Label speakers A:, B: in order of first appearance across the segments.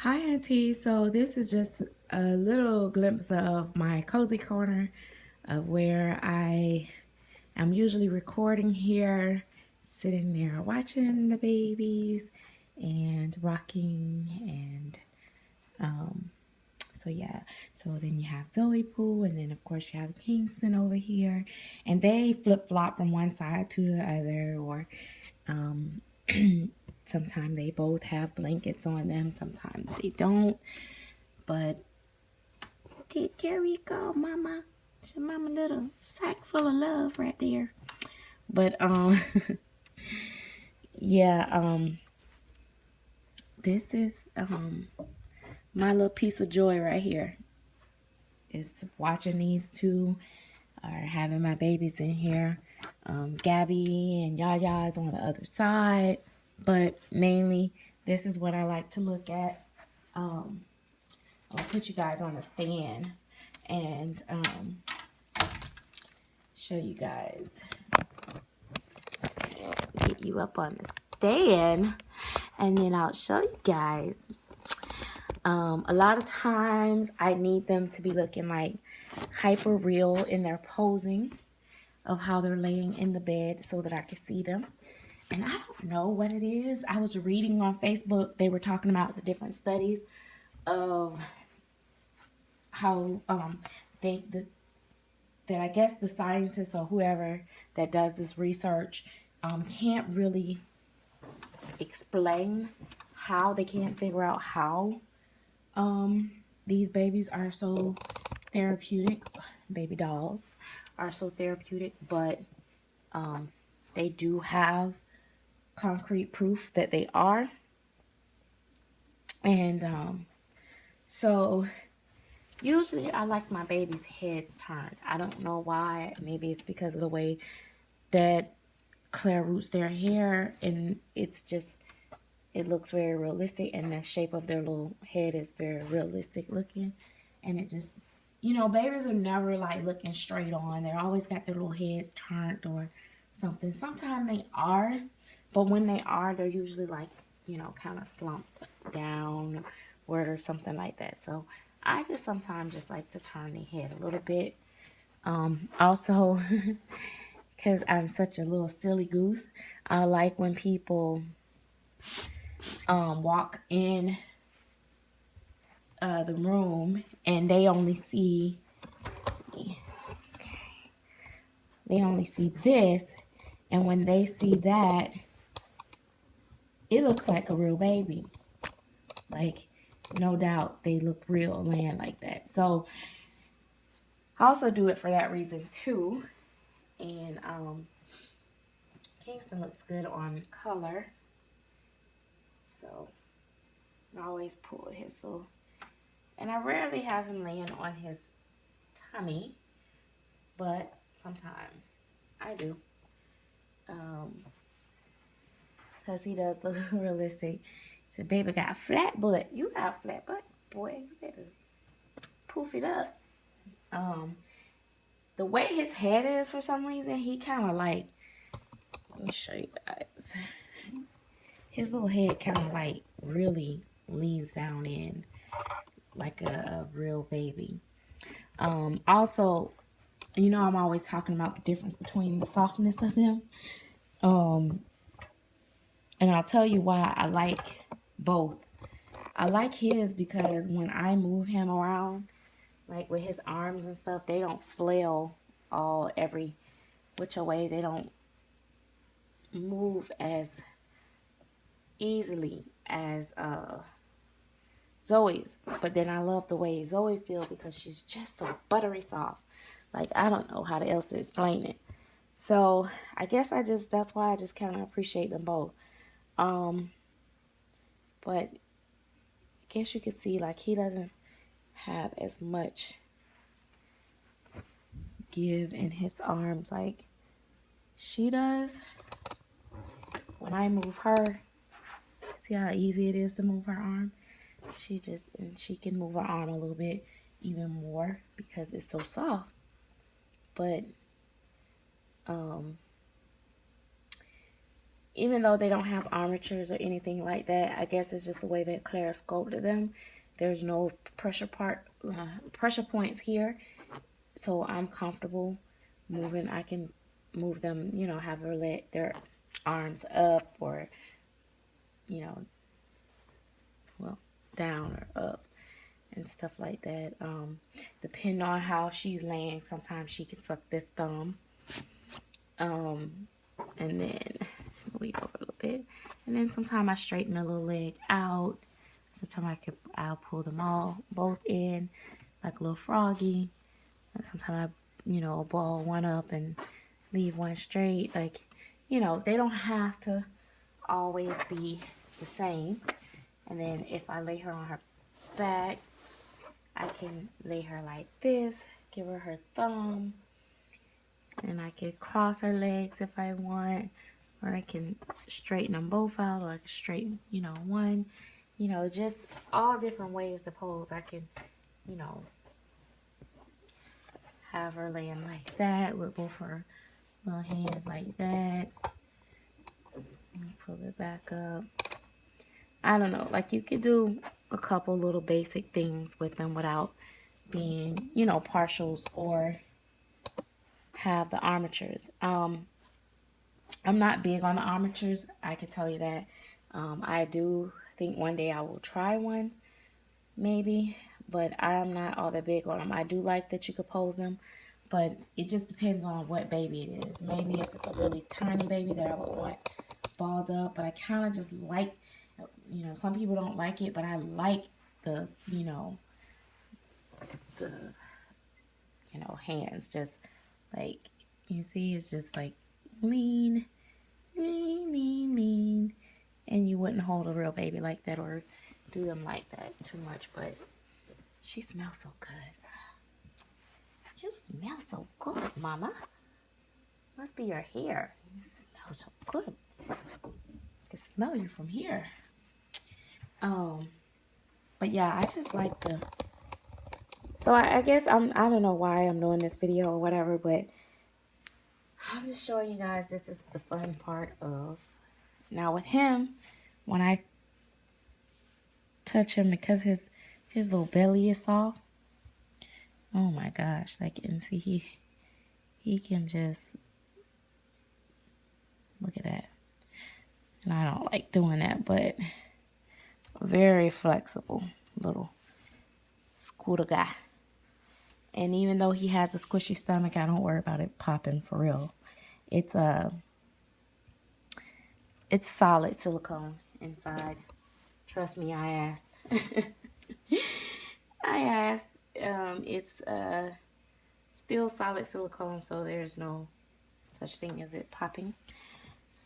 A: Hi, Auntie. So, this is just a little glimpse of my cozy corner of where I am usually recording here, sitting there watching the babies and rocking. And so, yeah. So, then you have Zoe Pooh, and then, of course, you have Kingston over here. And they flip flop from one side to the other, or um, sometimes they both have blankets on them, sometimes they don't. But there we go, mama. It's your mama little sack full of love right there. But yeah, this is my little piece of joy right here. Is watching these two or having my babies in here. Gabby and Yaya is on the other side. But mainly this is what I like to look at. Um, I'll put you guys on the stand and show you guys. So get you up on the stand and then I'll show you guys. A lot of times I need them to be looking like hyper real in their posing of how they're laying in the bed so that I can see them. And I don't know what it is. I was reading on Facebook, they were talking about the different studies of how they the, that I guess the scientists or whoever that does this research can't really explain how. They can't figure out how these babies are so therapeutic. Baby dolls are so therapeutic, but they do have concrete proof that they are. And so usually I like my babies' heads turned. I don't know why. Maybe it's because of the way that Claire roots their hair, and it looks very realistic, and the shape of their little head is very realistic looking. And it just, babies are never like looking straight on. They're always got their little heads turned or something. Sometimes they are, but when they are, they're usually like, kind of slumped down or something like that. So I just sometimes just like to turn their head a little bit. Also, because I'm such a little silly goose, I like when people walk in the room and they only see, they only see this, and when they see that, it looks like a real baby. Like, no doubt, they look real laying like that. So I also do it for that reason too. And Kingston looks good on color, so I always pull his little. And I rarely have him laying on his tummy, but sometimes I do. Because he does look realistic. He said, baby got a flat butt. You got a flat butt, boy. You better poof it up. Um, the way his head is, for some reason, he kind of like, let me show you guys. His little head kind of like really leans down in like a real baby. Also, I'm always talking about the difference between the softness of them. Um, and I'll tell you why I like both. I like his because when I move him around, like with his arms and stuff, they don't flail all every which way. They don't move as easily as Zoe's. But then I love the way Zoe feels because she's just so buttery soft. Like, I don't know how else to explain it. So I guess that's why I just kind of appreciate them both. But I guess you can see like he doesn't have as much give in his arms like she does. When I move her, see how easy it is to move her arm? She can move her arm a little bit even more because it's so soft. But even though they don't have armatures or anything like that, I guess it's just the way that Claire sculpted them. There's no pressure points here, so I'm comfortable moving. I can move them, you know, have their arms up or, you know, well, down or up and stuff like that. Depending on how she's laying, sometimes she can suck this thumb. And then move over a little bit, and then sometimes I straighten a little leg out. Sometimes I'll pull them all both in like a little froggy, and sometimes I, you know, ball one up and leave one straight. Like, you know, they don't have to always be the same. And then if I lay her on her back, I can lay her like this, give her her thumb, and I can cross her legs if I want, or I can straighten them both out, or I can straighten, you know, one, you know, just all different ways to pose. I can, you know, have her laying like that with both her little hands like that. Pull it back up. I don't know, like you could do a couple little basic things with them without being, you know, partials or have the armatures. I'm not big on the armatures, I can tell you that. I do think one day I will try one, maybe, but I'm not all that big on them. I do like that you could pose them, but it just depends on what baby it is. Maybe if it's a really tiny baby that I would want balled up, but I kind of just like, you know, some people don't like it, but I like the, you know, hands just like, you see, it's just like lean, lean, lean, lean. And you wouldn't hold a real baby like that or do them like that too much, but she smells so good. You smell so good, Mama. Must be your hair. You smell so good. I can smell you from here. But yeah, I just like the. So I guess I don't know why I'm doing this video or whatever, but I'm just showing you guys this is the fun part of. Now with him, when I touch him, because his little belly is soft. Oh my gosh, like, and see, he can just, look at that. And I don't like doing that, but very flexible little scooter guy. And even though he has a squishy stomach, I don't worry about it popping for real. It's solid silicone inside. Trust me, I asked. I asked. It's still solid silicone, so there's no such thing as it popping.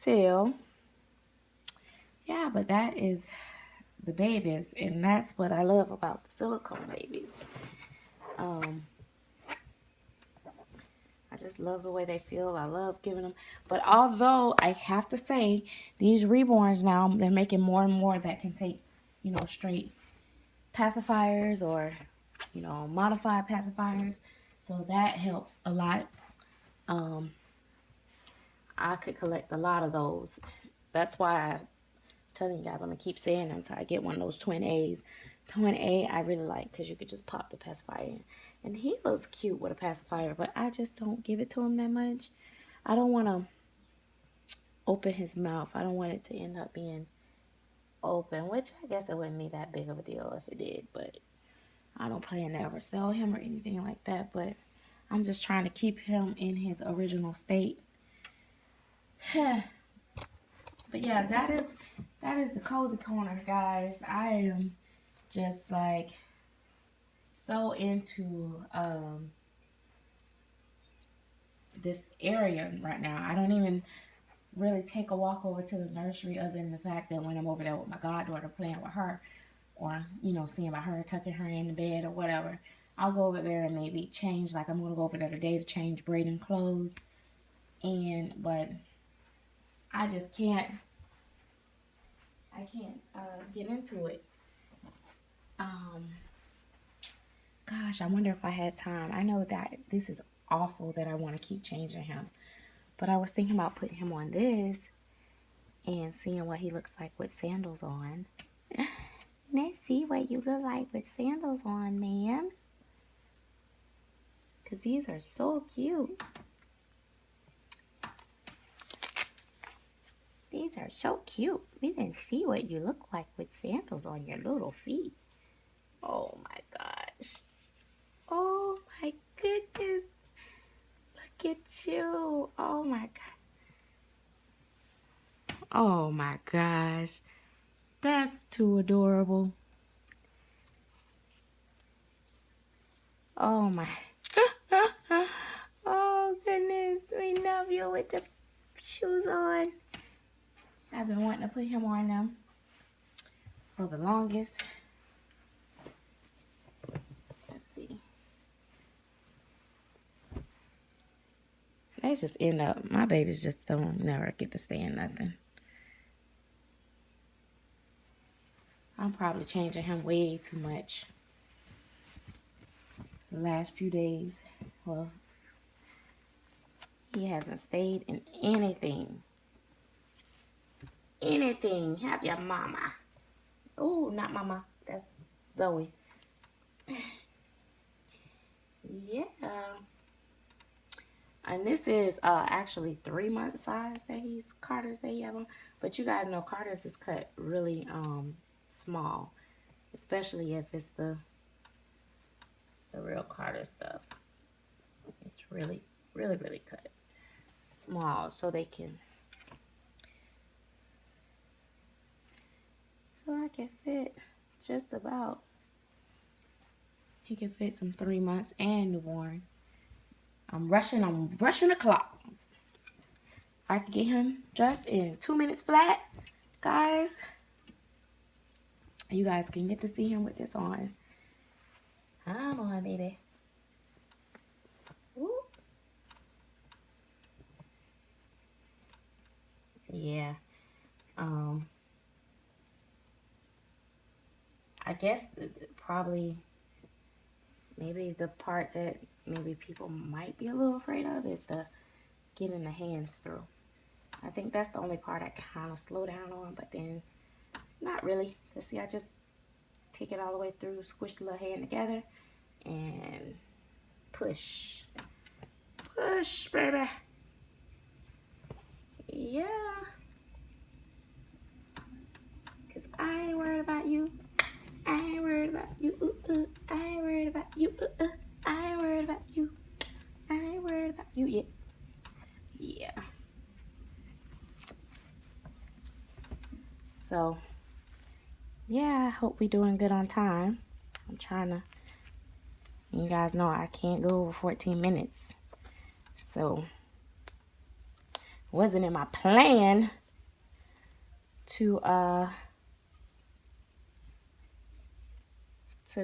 A: So, yeah, but that is the babies, and that's what I love about the silicone babies. I just love the way they feel. I love giving them. But although I have to say, these reborns now, they're making more and more that can take, you know, straight pacifiers or, you know, modified pacifiers. So that helps a lot. I could collect a lot of those. That's why I'm telling you guys, I'm going to keep saying it until I get one of those twin A's. Twin A I really like because you could just pop the pacifier in. And he looks cute with a pacifier, but I just don't give it to him that much. I don't want to open his mouth. I don't want it to end up being open, which I guess it wouldn't be that big of a deal if it did, but I don't plan to ever sell him or anything like that, but I'm just trying to keep him in his original state. But yeah, that is the cozy corner, guys. I am just like so into this area right now. I don't even really take a walk over to the nursery other than the fact that when I'm over there with my goddaughter playing with her, or, you know, seeing about her, tucking her in the bed or whatever, I'll go over there and maybe change. Like, I'm going to go over there today to change Braden clothes. But I just can't get into it. Gosh, I wonder if I had time. I know that this is awful that I want to keep changing him, but I was thinking about putting him on this and seeing what he looks like with sandals on. Let's see what you look like with sandals on, ma'am. Because these are so cute. These are so cute. We didn't see what you look like with sandals on your little feet. Oh my gosh. Oh my goodness. Look at you. Oh my god. Oh my gosh. That's too adorable. Oh my. Oh goodness. We love you with the shoes on. I've been wanting to put him on them for the longest. Let's see. They just end up, my babies just don't never get to stay in nothing. I'm probably changing him way too much. The last few days, well, he hasn't stayed in anything. Anything. Have your mama. Oh, not mama. That's Zoe. Yeah. And this is actually 3-month size that Carter's that he have on. But you guys know Carter's is cut really small. Especially if it's the real Carter stuff. It's really, really, really cut small so they can feel like it fit just about. He can fit some 3 months and newborn. I'm rushing the clock. I can get him dressed in 2 minutes flat, guys. You guys can get to see him with this on. Come on, baby. Woo. Yeah. I guess probably maybe the part that maybe people might be a little afraid of is the getting the hands through. I think that's the only part I kind of slow down on, but then not really. Because see, I just take it all the way through, squish the little hand together, and push. Push, baby. Yeah. Because I ain't worried about you. I ain't worried about you. I ain't worried about you. I ain't worried about you. I ain't worried about you yet. Yeah. So, yeah, I hope we're doing good on time. I'm trying to, you guys know I can't go over 14 minutes. So, it wasn't in my plan to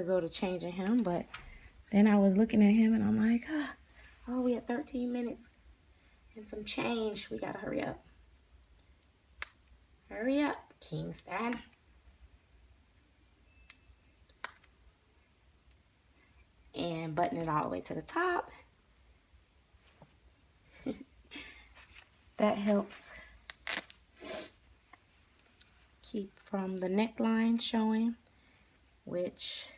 A: go to changing him, but then I was looking at him and I'm like, oh, we had 13 minutes and some change. We gotta hurry up. Hurry up, Kingston. And button it all the way to the top. That helps keep from the neckline showing, which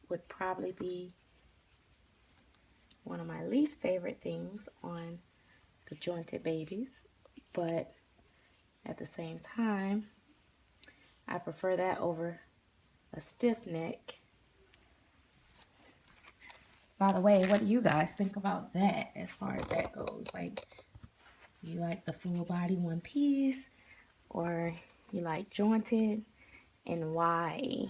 A: would probably be one of my least favorite things on the jointed babies, but at the same time, I prefer that over a stiff neck. By the way, what do you guys think about that as far as that goes? Like, you like the full body one piece, or you like jointed, and why?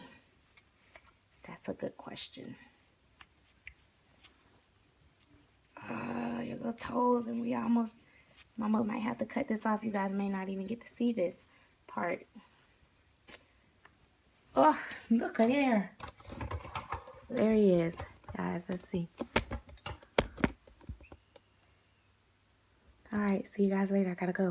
A: That's a good question. Your little toes, and we almost, Mama might have to cut this off. You guys may not even get to see this part. Oh, look at there. So there he is. Guys, let's see. All right, see you guys later. I gotta go.